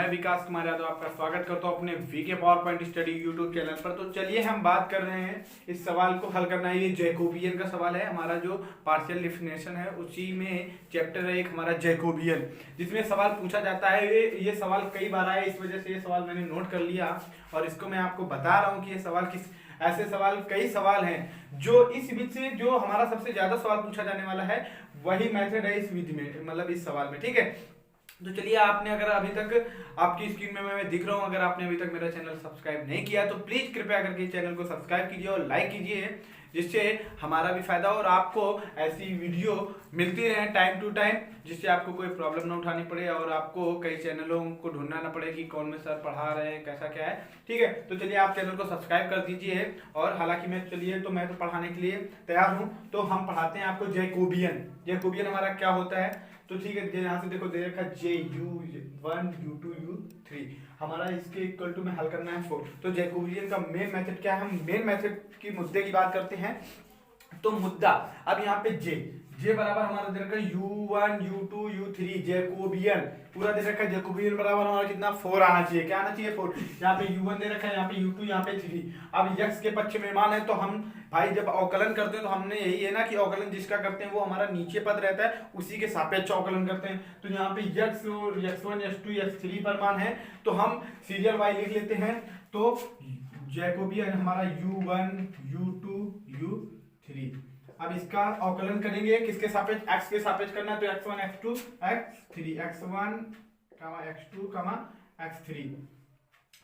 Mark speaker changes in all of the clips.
Speaker 1: मैं विकास कुमार यादव आपका स्वागत करता हूं अपने VK power point study YouTube channel पर। तो चलिए हम बात कर रहे हैं इस सवाल को हल करना है। ये जैकोबियन का सवाल है, हमारा जो पार्शियल डेफिनेशन है उसी में चैप्टर है एक हमारा जैकोबियन, जिसमें सवाल पूछा जाता है। ये सवाल कई बार आया, इस वजह से ये सवाल मैंने नोट कर लिया और इसको मैं आपको बता रहा हूँ कि ये सवाल किस ऐसे सवाल कई सवाल हैं जो इस विधि से जो हमारा सबसे ज्यादा सवाल पूछा जाने वाला है वही मेथड है इस विधि में, मतलब इस सवाल में। ठीक है, तो चलिए आपने अगर अभी तक आपकी स्क्रीन में मैं दिख रहा हूं, अगर आपने अभी तक मेरा चैनल सब्सक्राइब नहीं किया तो प्लीज कृपया करके चैनल को सब्सक्राइब कीजिए और लाइक कीजिए, जिससे हमारा भी फायदा और आपको ऐसी वीडियो मिलती रहे टाइम टू टाइम, जिससे आपको कोई प्रॉब्लम ना उठानी पड़े और आपको कई चैनलों को ढूंढना ना पड़े कि कौन में सर पढ़ा रहे हैं कैसा क्या है। ठीक है, तो चलिए आप चैनल को सब्सक्राइब कर दीजिए। और हालांकि मैं तो पढ़ाने के लिए तैयार हूँ। तो हम पढ़ाते हैं आपको जैकोबियन। जैकोबियन हमारा क्या होता है, तो ठीक है, यहाँ से देखो दे रखा JU1 U2 U3, हमारा इसके इक्वल टू में हल करना है 4। तो जैकोबियन का मेन मेथड क्या है, हम मेन मेथड की मुद्दे की बात करते हैं। तो मुद्दा अब यहाँ पे जे बराबर हमारा दे रखा है U1 U2 U3 जैकोबियन पूरा दे रखा है। जैकोबियन बराबर हमारा कितना 4 आना चाहिए, क्या आना चाहिए 4। यहाँ पे U1 दे रखा है, यहाँ पे U2, यहाँ पे 3। अब x के पक्ष में मान है तो हम भाई जब अवकलन करते हैं तो हमने यही है ना कि अवकलन जिसका करते हैं वो हमारा नीचे पद रहता है, उसी के सापेक्ष अवकलन करते हैं। तो यहाँ पे x और x1 x2 x3 पर मान है तो हम सीरियल वाइज लिख लेते हैं। तो जैकोबियन हमारा U1 U2 U3। अब इसका अवकलन करेंगे किसके सापेक्ष, x के सापेक्ष करना है। तो x1 x2 x3 x1 x2 x3।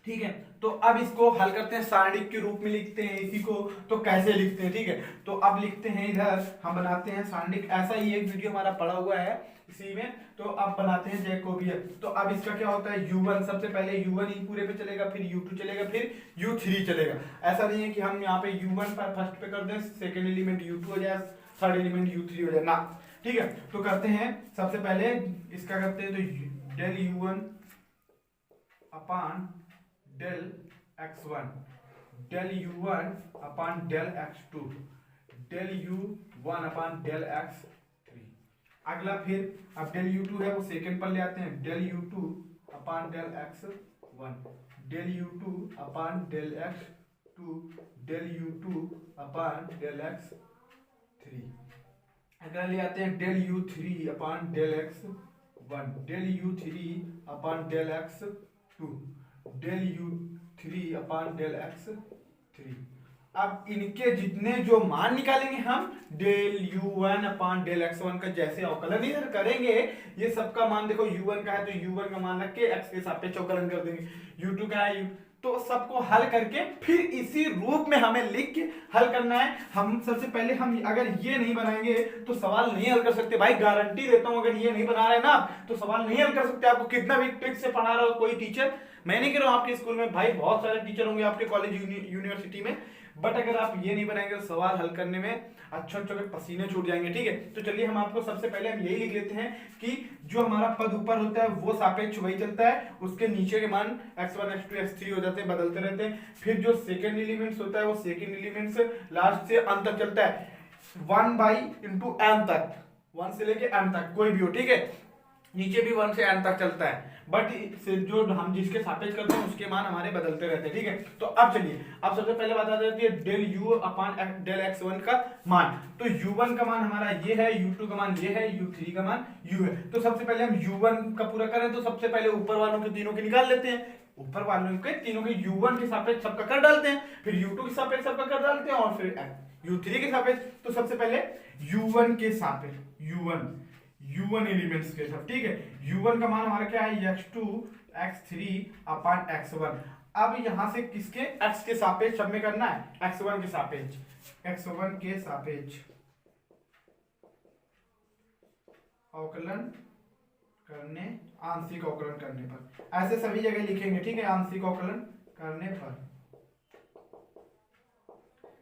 Speaker 1: ठीक है, तो अब इसको हल करते हैं, सारणिक के रूप में लिखते हैं इसी को। तो कैसे लिखते हैं, ठीक है, तो अब लिखते हैं इधर हम बनाते हैं सारणिक। ऐसा ही एक वीडियो हमारा पड़ा हुआ है इसी में। तो अब बनाते हैं जैकोबियन। तो अब इसका क्या होता है U1, सबसे पहले U1 ही पूरे पे चलेगा, फिर U2 चलेगा, फिर U3 चलेगा। ऐसा नहीं है कि हम यहाँ पे U1 पर फर्स्ट पे कर दें, सेकेंड एलिमेंट U2 हो जाए, थर्ड एलिमेंट U3 हो जाए ना। ठीक है, तो करते हैं सबसे पहले इसका करते हैं। तो del U1 upon del x1, del U1 upon del x2, del U1 upon del x3। अगला फिर अब डेल U2 है वो सेकंड पर ले आते हैं, del U2 upon del x1, del U2 upon del x2, del U2 upon del x3। अगला ले आते हैं del U3 upon del x1, del U3 upon del x2, del U3 upon del x3। अब इनके जितने जो मान निकालेंगे हम del U1 upon del x1 का जैसे अवकलन इधर करेंगे, ये सबका मान देखो U1 का है तो U1 का मान रख के x के सापेक्ष अवकलन कर देंगे। U2 का है तो सबको हल करके फिर इसी रूप में हमें लिख के हल करना है। हम सबसे पहले हम अगर ये नहीं बनाएंगे तो सवाल नहीं हल कर सकते भाई, गारंटी देता हूं। अगर ये नहीं बना रहे ना तो सवाल नहीं हल कर सकते, आपको कितना भी ट्रिक से पढ़ा रहा हो कोई टीचर। मैं नहीं कह रहा हूं आपके स्कूल में भाई बहुत सारे टीचर होंगे आपके कॉलेज यूनिवर्सिटी में, बट अगर आप ये नहीं बनाएंगे तो सवाल हल करने में अच्छे के पसीने छूट जाएंगे। ठीक है, तो चलिए हम आपको सबसे पहले हम यही लिख लेते हैं कि जो हमारा पद ऊपर होता है वो सापेक्ष वही चलता है, उसके नीचे के मान x1 x2 x3 हो जाते हैं, बदलते रहते हैं। फिर जो सेकंड एलिमेंट्स होता है वो सेकंड एलिमेंट्स लास्ट से अंत तक चलता है, 1/m तक, 1 से लेके m तक कोई भी हो। ठीक है, नीचे भी 1 से n तक चलता है, बट जो हम जिसके सापेक्ष करते हैं उसके मान हमारे बदलते रहते हैं। ठीक है, तो अब चलिए अब सबसे पहले बता देती है डेल U अपान डेल x1 का मान। तो U1 का मान हमारा ये है, U2 का मान ये है, U3 का मान U है। तो सबसे पहले हम U1 का पूरा करें तो सबसे पहले ऊपर वालों के तीनों के निकाल लेते हैं, ऊपर वालों के तीनों के U1 के सापेक्ष सबका कर डालते हैं, फिर U2 के सापेक्ष सबका कर डालते हैं और फिर U3 के सापेक्ष। तो सबसे पहले U1 के सापेक्ष U1 एलिमेंट्स के साथ। ठीक है, U1 का मान हमारा क्या है x2 x3 अपान x1। अब यहां से किसके x के सापेक्ष सब में करना है, x1 के सापेक्ष, x1 के सापेक्ष अवकलन करने, आंशिक अवकलन करने पर, ऐसे सभी जगह लिखेंगे। ठीक है, आंशिक अवकलन करने पर।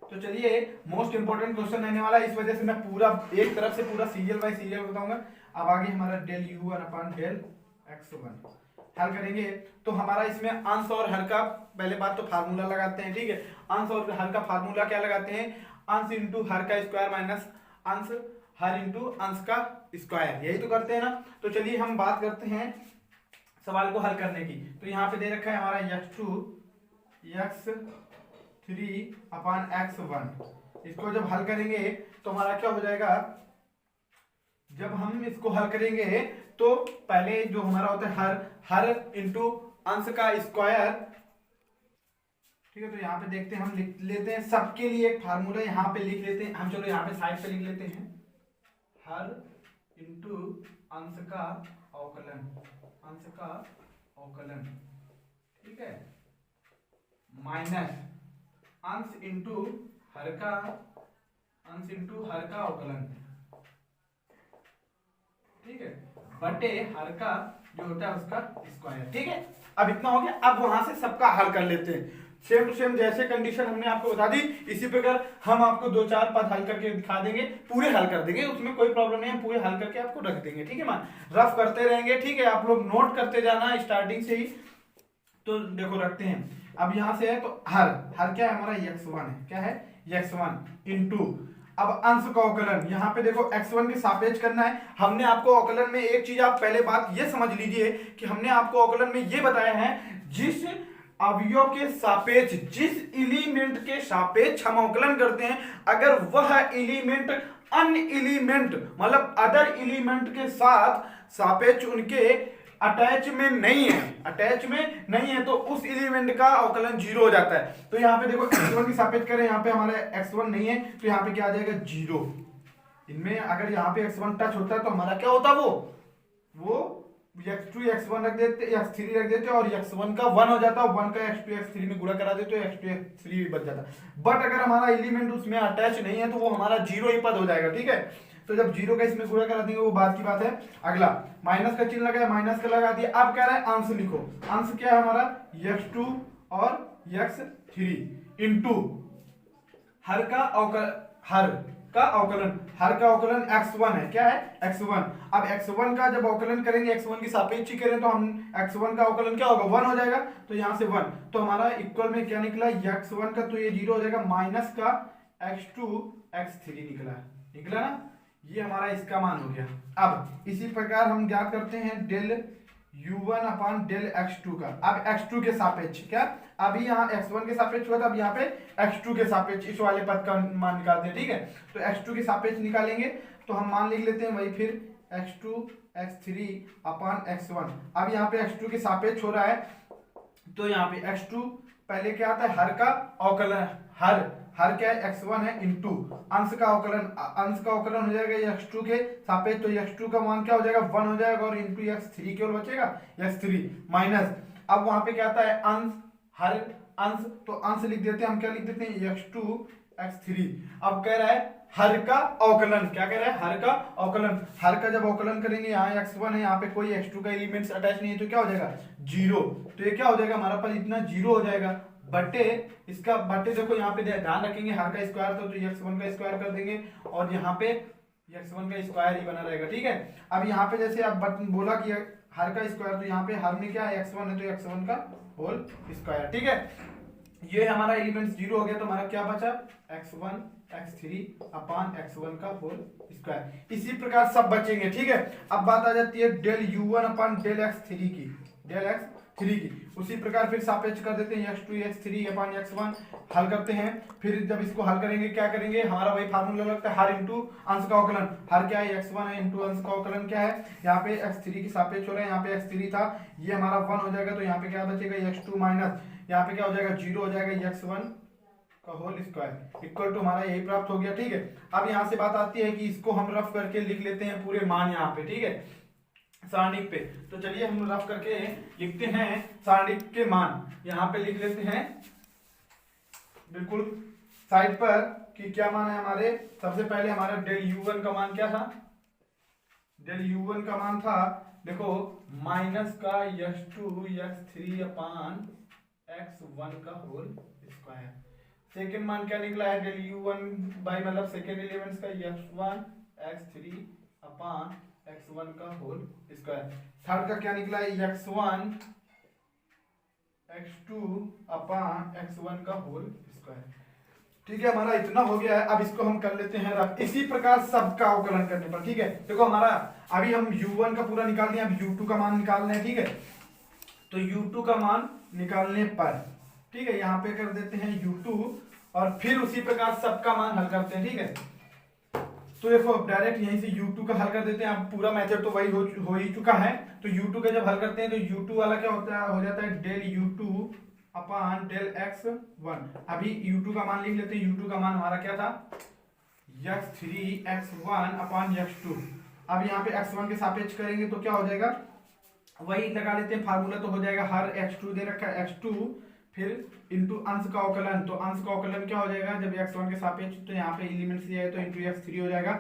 Speaker 1: तो चलिए मोस्ट इंपोर्टेंट क्वेश्चन रहने वाला है, इस वजह से मैं पूरा एक तरफ से पूरा सीरियल बाय सीरियल बताऊंगा। अब आगे हमारा del U1 upon del x1 हल करेंगे। तो हमारा इसमें अंश और हर का पहले बात तो फार्मूला लगाते हैं। ठीक है, अंश और हर का फार्मूला क्या लगाते हैं, अंश इंटू हर का स्क्वायर माइनस अंश हर इंटू अंश का स्क्वायर, यही तो करते हैं ना। तो चलिए हम बात करते हैं सवाल को हल करने की। तो यहाँ पे दे रखा है हमारा x2 x3 अपान x1। इसको जब हल करेंगे तो हमारा क्या हो जाएगा, जब हम इसको हल करेंगे तो पहले जो हमारा होता है हर इंटू अंश का स्क्वायर, ठीक है। तो यहाँ पे देखते हैं, हम लिख लेते हैं सबके लिए एक फार्मूला यहाँ पे लिख लेते हैं हम। चलो यहाँ पे साइड पे लिख लेते हैं, हर इंटू अंश का अवकलन, अंश का अवकलन, ठीक है, माइनस अंश इंटू हर का, अंश इंटू हर का अवकलन, ठीक है, बटे हर का जो होता है उसका स्क्वायर, ठीक है। अब इतना हो गया। अब वहां से सबका हल कर लेते हैं, सेम टू सेम जैसे कंडीशन हमने आपको बता दी इसी प्रकार हम आपको 2-4 पद हल करके दिखा देंगे, पूरे हल कर देंगे, उसमें कोई प्रॉब्लम नहीं है, पूरे हल करके आपको रख देंगे, ठीक है। मान रफ करते रहेंगे, ठीक है, आप लोग नोट करते जाना स्टार्टिंग से ही। तो देखो रखते हैं, अब यहां से है तो हर क्या है हमारा x1 है, क्या है x1 इंटू, अब अंश का अवकलन, यहाँ पे देखो x1 के सापेक्ष करना है। हमने आपको अवकलन में एक चीज, आप पहले बात ये समझ लीजिए कि हमने आपको अवकलन में ये बताया है, जिस अवयव के सापेक्ष, जिस एलिमेंट के सापेक्ष हम अवकलन करते हैं, अगर वह एलिमेंट अन्य एलिमेंट मतलब अदर एलिमेंट के साथ सापेक्ष उनके अटैच में नहीं है, अटैच में नहीं है, तो उस एलिमेंट का अवकलन 0 हो जाता है। तो यहाँ पे देखो x1 की सापेक्ष करें, यहाँ पे हमारे x1 नहीं है, तो यहाँ पे क्या आ जाएगा 0। इनमें अगर यहाँ पे x1 टच होता है तो हमारा क्या होता, वो x2 x1 रख देते, x3 रख देते और x1 का 1 हो जाता है, 1 का x2 x3 में गुणा करा देते, x2 x3 भी बच जाता। बट अगर हमारा एलिमेंट उसमें अटैच नहीं है तो वो हमारा 0 ही पद हो जाएगा, ठीक है। तो जब 0 का इसमें गुणा करा देंगे वो बात की बात है। अगला माइनस का चिन्ह लगाया, माइनस का लगा दिया। अब कह रहा है अंश लिखो, अंश क्या है हमारा x2 और x3 इंटू हर का अवकलन, हर का अवकलन x1 है, क्या है x1। अब x1 का जब अवकलन करेंगे, x1 की सापेक्षी करें तो हम x1 का अवकलन क्या होगा 1 हो जाएगा, तो यहां से 1, तो हमारा इक्वल में क्या निकला x1 का, तो ये 0 हो जाएगा, माइनस का x2 x3 निकला ना, ये हमारा इसका मान हो गया। अब इसी प्रकार हम ज्ञात करते हैं del u1 upon del x2 का। अब x2 के सापेक्ष, क्या अभी यहाँ x1 के सापेक्ष हुआ था, अब यहाँ पे x2 के सापेक्ष इस वाले पद का मान निकालते हैं, ठीक है। तो x2 के सापेक्ष निकालेंगे तो हम मान लिख लेते हैं वही फिर x2 x3 अपान x1। अब यहाँ पे x2 के सापेक्ष हो रहा है, तो यहाँ पे x2 पहले क्या आता है हर का अवकलन, हर क्या है x1 है इंटू अंश का अवकलन, अंश का अवकलन हो जाएगा x2 के सापेक्ष, तो x2 का मान क्या हो जाएगा 1 हो जाएगा, और इंटू x3 केवल बचेगा x3 माइनस, अब वहां पे क्या आता है अंश, हर अंश, तो अंश लिख देते हैं हम, क्या लिख देते हैं x2 x3। अब कह रहा है हर का अवकलन, क्या कह रहा है हर का अवकलन, हर का जब अवकलन करेंगे यहाँ x1 है, यहाँ पे कोई x2 का एलिमेंट्स अटैच नहीं है, तो क्या हो जाएगा 0, तो ये क्या हो जाएगा हमारा पास इतना 0 हो जाएगा, बटे इसका बटे देखो यहाँ पे ध्यान रखेंगे हर का स्क्वायर था तो x1 का स्क्वायर कर देंगे, और यहाँ पे x1 का स्क्वायर ही बना रहेगा, ठीक है। अब यहाँ पे जैसे आप बोला कि हर का स्क्वायर, तो यहाँ पे हर में क्या है x1 है, तो x1 का होल स्क्वायर, ठीक है। ये हमारा एलिमेंट 0 हो गया, तो हमारा क्या बचा x1 x3 अपान x1 का होल स्क्वायर। इसी प्रकार सब बचेंगे, ठीक है। अब बात आ जाती है del u1 upon del x3 की, डेल x3 की। उसी प्रकार फिर सापेक्ष कर देते हैं x2 x3 अपान x1, हल करते हैं। फिर जब इसको हल करेंगे क्या करेंगे, हमारा वही फार्मूला लगता है हर इंटू अंश का अवकलन, हर क्या है x1 है इंटू अंश का अवकलन क्या है, यहाँ पे x3 की सापेक्ष हो रहा है, यहाँ पे x3 था, ये हमारा 1 हो जाएगा, तो यहाँ पे क्या बचेगा x2 माइनस, यहाँ पे क्या हो जाएगा 0 हो जाएगा, x1 का होल स्क्वायर इक्वल टू हमारा यही प्राप्त हो गया, ठीक है। अब यहाँ से बात आती है कि इसको हम रफ करके लिख लेते हैं पूरे मान यहाँ पे, ठीक है, सारणिक पे। तो चलिए हम रफ करके लिखते हैं सारणिक के मान, यहाँ पे लिख लेते हैं बिल्कुल साइड पर कि क्या मान है हमारे। सबसे पहले हमारा डेल u1 का मान क्या था, डेल u1 का मान था देखो माइनस का x2 x3 अपान x1 का होल स्क्वायर। सेकेंड मान क्या निकला है डेल u1 बाई मतलब सेकेंड एलिमेंट्स का x1 x3 अपान x1 का होल स्क्वायर। थर्ड का क्या निकला है x1 x2 अपान x1 का होल स्क्वायर, ठीक है। हमारा इतना हो गया है, अब इसको हम कर लेते हैं रफ। इसी प्रकार सबका अवकलन करने पर, ठीक है। देखो हमारा अभी हम u1 का पूरा निकाल दिया, अब u2 का मान निकालना है, ठीक है। तो u2 का मान निकालने पर, ठीक है, यहाँ पे कर देते हैं u2 और फिर उसी प्रकार सबका मान हल करते हैं, ठीक है। तो देखो अब डायरेक्ट यहीं से u2 का हल कर देते हैं। अब पूरा मेथड तो वही हो ही चुका है। तो u2 का जब हल करते हैं तो u2 वाला क्या होता है, हो जाता है del u2 upon del x1। अभी u2 का मान लिख लेते हैं। u2 का मान हमारा क्या था, x3 x1 अपान x2। अब यहाँ पे x1 के सापेक्ष करेंगे तो क्या हो जाएगा, वही लगा लेते हैं फार्मूला, तो हो जाएगा हर x2 दे रखा है x2 फिर इंटू अंश का अवकलन। तो अंश का अवकलन क्या हो जाएगा, जब x1 के सापेक्ष तो यहाँ पे एलिमेंट्स दिया है तो इंटू x3 हो जाएगा,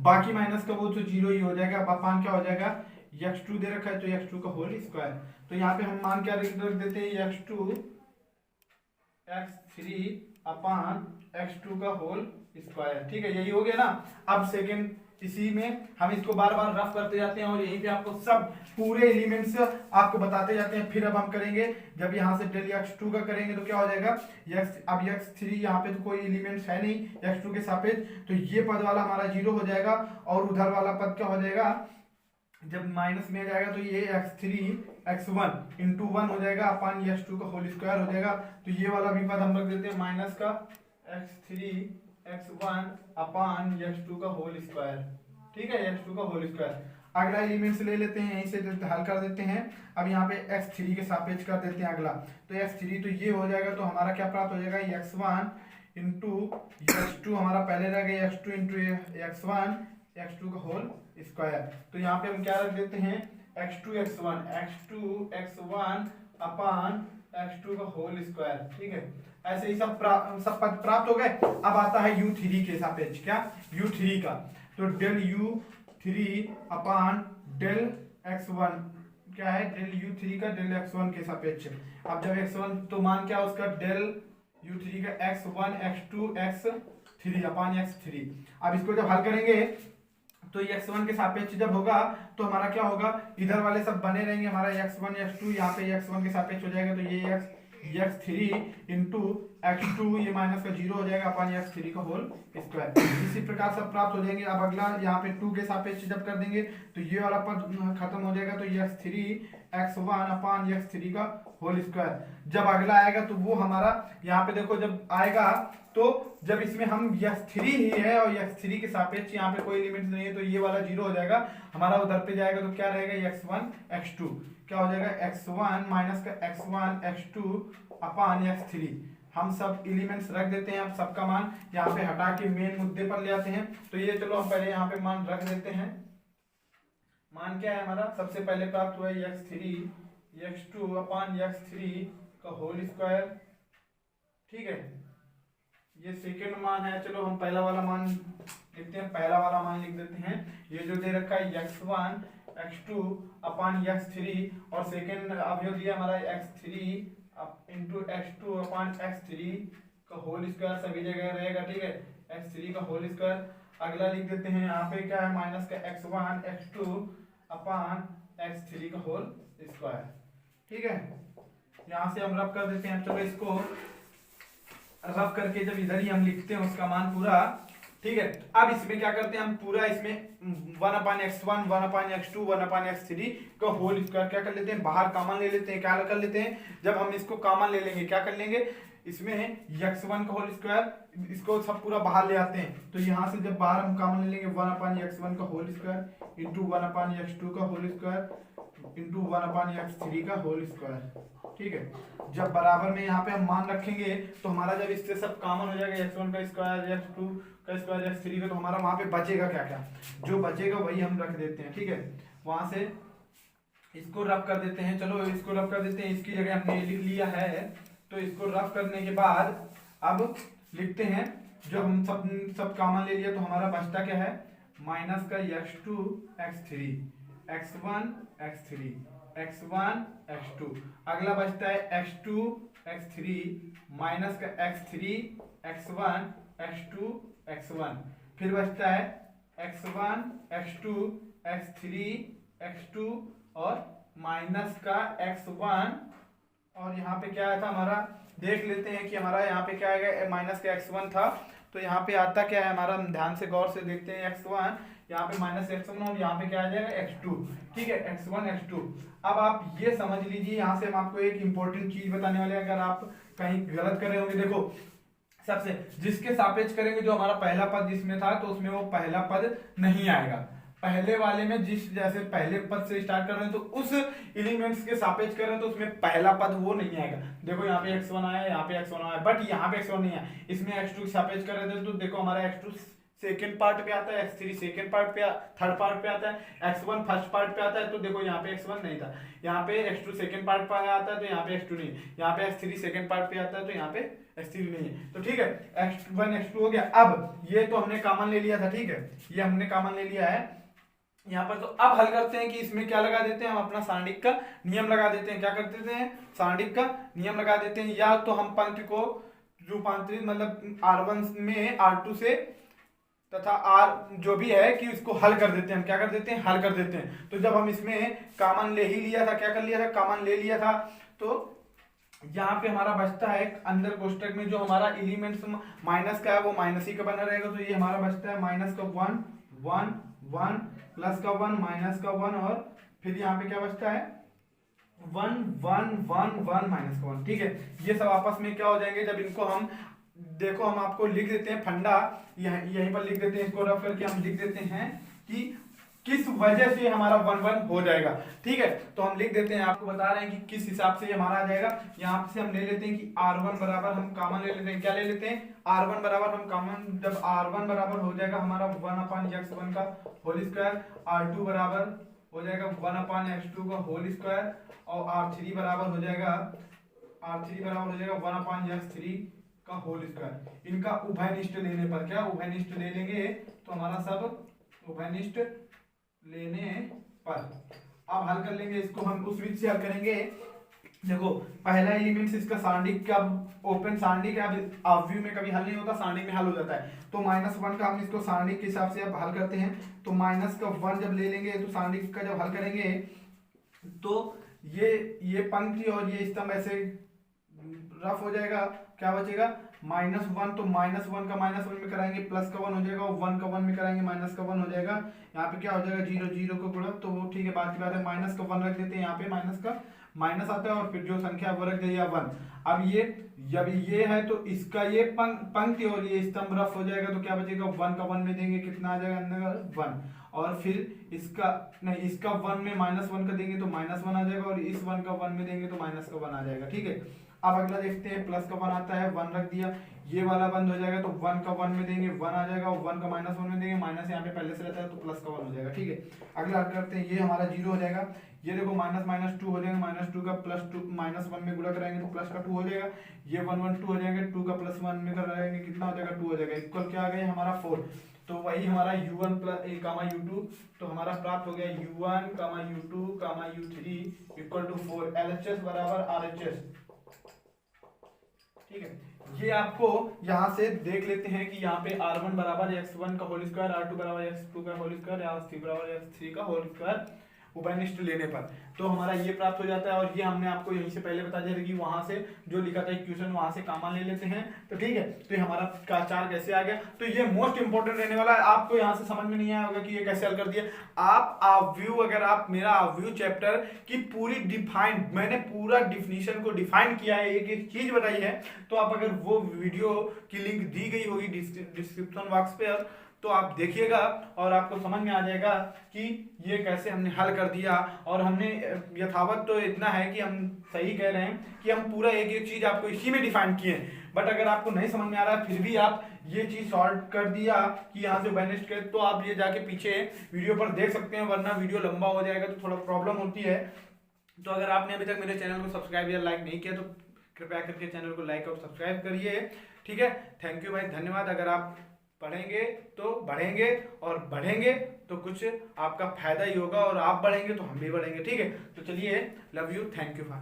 Speaker 1: बाकी माइनस का वो तो जीरो ही हो जाएगा। अपान क्या हो जाएगा, x2 दे रखा है तो x2 का होल स्क्वायर। तो यहाँ पे हम मान क्या रख देते हैं, x2 x3 अपान x2 का होल स्क्वायर, ठीक है, यही हो गया ना। अब सेकेंड इसी में हम इसको बार बार रफ करते जाते हैं और यहीं पे आपको सब पूरे एलिमेंट्स आपको बताते जाते हैं। फिर अब हम करेंगे, जब यहाँ से डेल x2 का करेंगे तो क्या हो जाएगा, अब x3 यहाँ पे तो कोई एलिमेंट्स है नहीं x2 के सापेक्ष, तो ये पद वाला हमारा जीरो हो जाएगा और उधर वाला पद क्या हो जाएगा, जब माइनस में आ जाएगा तो ये x3 x1 इंटू 1 हो जाएगा अपान x2 का होल स्क्वायर हो जाएगा। तो ये वाला भी पद हम रख देते हैं माइनस का x3 x1 अपान x2 का होल स्क्वायर, ठीक है, x2 का होल स्क्वायर। अगला एलिमेंट्स ले लेते हैं, यहीं से हल कर देते हैं। अब यहाँ पे x3 के सापेक्ष कर देते हैं अगला, तो x3 तो ये हो जाएगा, तो हमारा क्या प्राप्त हो जाएगा, x1 इंटू x2, हमारा पहले रह गया x2 इंटू x1 x2 का होल स्क्वायर। तो यहाँ पे हम क्या रख देते हैं, x2 x1 अपान x2 का होल स्क्वायर, ठीक है। ऐसे ही सब पद प्राप्त हो गए। अब आता है u3 के सापेक्ष, क्या u3 का, तो del u3 upon del x1 क्या है, डेल u3 का डेल x1 के सापेक्ष। अब जब x1 तो मान क्या उसका डेल u3 का x1 x2 x3 अपान x3। अब इसको जब हल करेंगे तो x1 के सापेक्ष जब होगा तो हमारा क्या होगा, इधर वाले सब बने रहेंगे, हमारा x1 x2 यहाँ पे x1 के सापेक्ष हो जाएगा, तो ये x3 इंटू x2 ये माइनस का जीरो हो जाएगा अपान x3 का होल स्क्वायर। इसी प्रकार सब प्राप्त हो जाएंगे। अब अगला यहाँ पे 2 के सापेक्ष जब कर देंगे तो ये वाला पद खत्म हो जाएगा, तो x3 x1 अपान x3 का होल स्क्वायर। जब अगला आएगा तो वो हमारा यहाँ पे देखो जब आएगा तो जब इसमें हम x3 ही है और x3 के सापेक्ष यहाँ पे कोई एलिमेंट नहीं है तो ये वाला जीरो हो जाएगा, हमारा उधर पे जाएगा तो क्या रहेगा, x1 x2 क्या हो जाएगा, x1 माइनस का x1 x2 अपान x3। हम सब एलिमेंट्स रख देते हैं। अब सबका मान यहाँ पे हटा के मेन मुद्दे पर ले आते हैं। तो ये चलो हम पहले यहाँ पे मान रख देते हैं। मान क्या है हमारा, सबसे पहले प्राप्त हुआ है x3 x2 अपान x3 का होल स्क्वायर, ठीक है, ये सेकेंड मान है। चलो हम पहला वाला मान लिखते हैं, पहला वाला मान लिख देते हैं। ये जो दे रखा है x1 x2 अपान x3 और सेकेंड अब जो दिया हमारा x3 इंटू x2 अपान x3 का होल स्क्वायर सभी जगह रहेगा, ठीक है, x3 का होल स्क्वायर। अगला लिख देते हैं यहाँ पे क्या है, माइनस का x1 x2 अपान x3 का होल स्क्वायर, ठीक है। यहाँ से हम रब कर देते हैं। चलो इसको रब करके जब इधर ही हम लिखते हैं उसका मान पूरा, ठीक है। अब इसमें क्या करते हैं हम, पूरा इसमें 1/x1 1/x2 1/x3 का होल स्क्वायर क्या कर लेते हैं, बाहर कॉमन ले लेते हैं। क्या कर लेते हैं, जब हम इसको कॉमन ले लेंगे क्या कर लेंगे, इसमें x1 का होल स्क्वायर इसको सब पूरा बाहर ले आते हैं। तो यहाँ से जब बाहर हम कॉमन ले लेंगे 1/x1 का होल स्क्वायर इंटू 1/x2 का होल स्क्वायर इंटू 1/x3 का होल स्क्वायर, ठीक है। जब बराबर में यहाँ पे हम मान रखेंगे तो हमारा जब इससे सब कॉमन हो जाएगा x1 का स्क्वायर x2 का स्क्वायर x3 का, तो हमारा वहां पे बचेगा क्या क्या, जो बचेगा वही हम रख देते हैं, ठीक है। वहां से इसको रब कर देते हैं। चलो इसको रब कर देते हैं, इसकी जगह हमने लिख लिया है। तो इसको रब करने के बाद अब लिखते हैं, जो हम सब कॉमन ले लिया तो हमारा बचता क्या है, माइनस का x2 x3 x1 x3 x1 x2। अगला बचता है x2 x3 माइनस का x3 x1 x2 x1। फिर बचता है x1 x2 x3 x2 और माइनस का x1। और यहाँ पे क्या आया था हमारा, देख लेते हैं कि हमारा यहाँ पे क्या आएगा, माइनस का x1 था तो यहाँ पे आता क्या है हमारा, ध्यान से गौर से देखते हैं, x1 यहाँ पे माइनस x1 और यहाँ पे क्या आ जाएगा x2, ठीक है, x1 x2। अब आप ये समझ लीजिए, यहाँ से हम आपको एक इंपॉर्टेंट चीज बताने वाले हैं, अगर आप कहीं गलत कर रहे होंगे, देखो सबसे जिसके सापेक्ष करेंगे, जो हमारा पहला पद जिसमें था तो उसमें वो पहला पद नहीं आएगा। पहले वाले में जिस जैसे पहले पद से स्टार्ट कर रहे हैं तो उस एलिमेंट्स के सापेक्ष कर रहे हैं तो उसमें पहला पद वो नहीं आएगा। देखो यहाँ पे x1 आया, यहाँ पे x1 आया, बट यहाँ पे x1 नहीं आया, इसमें x2 के सापेक्ष कर रहे थे तो देखो हमारा x2 सेकेंड पार्ट पे आता है, x3 सेकेंड पार्ट पे, थर्ड पार्ट पे आता है, x1 फर्स्ट पार्ट पे आता है, तो देखो यहाँ पे x1 नहीं था, यहाँ पे x2 सेकेंड पार्ट पे आता है तो यहाँ पे x2 नहीं, यहाँ पे x3 सेकेंड पार्ट पे आता है तो यहाँ पे x3 नहीं है। तो ठीक है, x1 x2 हो गया। अब ये तो हमने कॉमन ले लिया था, ठीक है, ये हमने कॉमन ले लिया है यहाँ पर। तो अब हल करते हैं कि इसमें क्या लगा देते हैं, हम अपना सारणिक का नियम लगा देते हैं। क्या कर देते हैं, सारणिक का नियम लगा देते हैं, या तो हम पंक्ति को रूपांतरित मतलब r1 में r2 से तथा r जो भी है कि इसको हल कर देते हैं। हम क्या कर देते हैं, हल कर देते हैं। तो जब हम इसमें कॉमन ले ही लिया था, क्या कर लिया था, कॉमन ले लिया था, तो यहाँ पे हमारा बचता है अंदर कोष्टक में जो हमारा एलिमेंट्स माइनस का है वो माइनस ही का बना रहेगा। तो ये हमारा बचता है माइनस का 1 1 1 प्लस का 1 माइनस का 1 और फिर यहाँ पे क्या बचता है 1 1 1 1 माइनस का 1, ठीक है। ये सब आपस में क्या हो जाएंगे, जब इनको हम देखो हम आपको लिख देते हैं फंडा, यहीं पर लिख देते हैं, इसको रफ करके हम लिख देते हैं कि किस वजह से हमारा 1 1 हो जाएगा, ठीक है। तो हम लिख देते हैं, आपको बता रहे हैं कि किस हिसाब से हमारा आ जाएगा। यहाँ से हम ले लेते हैं कि r1 बराबर, हम कॉमन ले लेते हैं, क्या ले लेते हैं, r1 बराबर, हम कॉमन जब r1 बराबर हो जाएगा हमारा 1/x1 का होल स्क्वायर, r2 बराबर हो जाएगा 1/x2 का होल स्क्वायर और r3 बराबर हो जाएगा 1/x3 का होल स्क्वायर। इनका उभयनिष्ठ लेने पर, क्या उभयनिष्ठ ले लेंगे तो हमारा सब उभयनिष्ठ लेने पर अब हल कर लेंगे इसको, हम उस विधि से हल करेंगे। देखो पहला एलिमेंट्स इसका सारणिक का ओपन सारणिक है, अब अवयव में कभी हल नहीं होता, सारणिक में हल हो जाता है। तो -1 का हम इसको सारणिक के हिसाब से अब हल करते हैं। तो -1 जब ले लेंगे तो सारणिक का जब हल करेंगे तो ये पंक्ति और ये स्तंभ ऐसे रफ हो जाएगा, क्या बचेगा -1, तो -1 का -1 में कराएंगे प्लस का 1 हो जाएगा, और 1 का 1 में कराएंगे माइनस का 1 हो जाएगा। यहाँ पे क्या हो जाएगा 0 0 को गुणा, तो वो ठीक है, बात की बात है। माइनस का 1 रख देते हैं, यहाँ पे माइनस का माइनस आता है और फिर जो संख्या वो रख दिया 1। अब ये जब ये है तो इसका ये पंक्ति और ये स्तंभ रफ हो जाएगा, तो क्या बचेगा 1 का 1 में देंगे कितना आ जाएगा अंदर 1, और फिर इसका नहीं, इसका 1 में -1 का देंगे तो -1 आ जाएगा, और इस 1 का 1 में देंगे तो माइनस का 1 आ जाएगा, ठीक है। अब अगला देखते हैं, प्लस का 1 आता है, 1 रख दिया, ये वाला बंद हो जाएगा तो 1 का 1 में देंगे 1 आ जाएगा, और 1 का -1 में देंगे, माइनस यहाँ पे पहले से रहता है तो प्लस का 1 हो जाएगा, ठीक है। अगला करते हैं, ये हमारा 0 हो जाएगा, ये देखो -2 हो जाएगा, -2 का +1 में गुणा कराएंगे तो प्लस का 2 हो जाएगा, ये 1 1 2 हो जाएगा, 2 का +1 में कराएंगे कितना हो जाएगा 2 हो जाएगा, इक्वल क्या आ गया हमारा 4। तो वही हमारा u1 + u2, तो हमारा प्राप्त हो गया u1, u2, u3 = 4, LHS बराबर RHS, ठीक है। ये आपको यहाँ से देख लेते हैं कि यहाँ पे r1 बराबर x1 का होल स्क्वायर, r2 बराबर x2 का होल स्क्वायर, r3 बराबर x3 का होल स्क्वायर उभयनिष्ठ लेने पर, तो हमारा ये प्राप्त हो जाता है। और ये हमने आपको यहीं से पहले बता दिया था कि वहां से जो लिखा था इक्वेशन वहां से कॉमन ले लेते हैं, तो ठीक है। तो ये हमारा का 4 कैसे आ गया, तो ये मोस्ट इंपोर्टेंट रहने वाला है। आपको यहाँ से समझ में नहीं आया होगा कि ये कैसे हल कर दिया। आप अवयव, अगर आप मेरा अवयव चैप्टर की पूरी डिफाइंड, मैंने पूरा डिफिनीशन को डिफाइन किया है, एक एक चीज बताई है, तो आप अगर वो वीडियो की लिंक दी गई होगी डिस्क्रिप्शन बॉक्स पे, तो आप देखिएगा और आपको समझ में आ जाएगा कि ये कैसे हमने हल कर दिया। और हमने यथावत तो इतना है कि हम सही कह रहे हैं कि हम पूरा एक एक चीज आपको इसी में डिफाइन किए हैं, बट अगर आपको नहीं समझ में आ रहा है फिर भी आप ये चीज सॉल्व कर दिया कि यहाँ से बैलेंस कर, तो आप ये जाके पीछे वीडियो पर देख सकते हैं, वरना वीडियो लंबा हो जाएगा तो थोड़ा प्रॉब्लम होती है। तो अगर आपने अभी तक मेरे चैनल को सब्सक्राइब या लाइक नहीं किया तो कृपया करके चैनल को लाइक और सब्सक्राइब करिए, ठीक है। थैंक यू भाई, धन्यवाद। अगर आप पढ़ेंगे तो बढ़ेंगे, और बढ़ेंगे तो कुछ आपका फायदा ही होगा, और आप बढ़ेंगे तो हम भी बढ़ेंगे, ठीक है। तो चलिए, love you, thank you for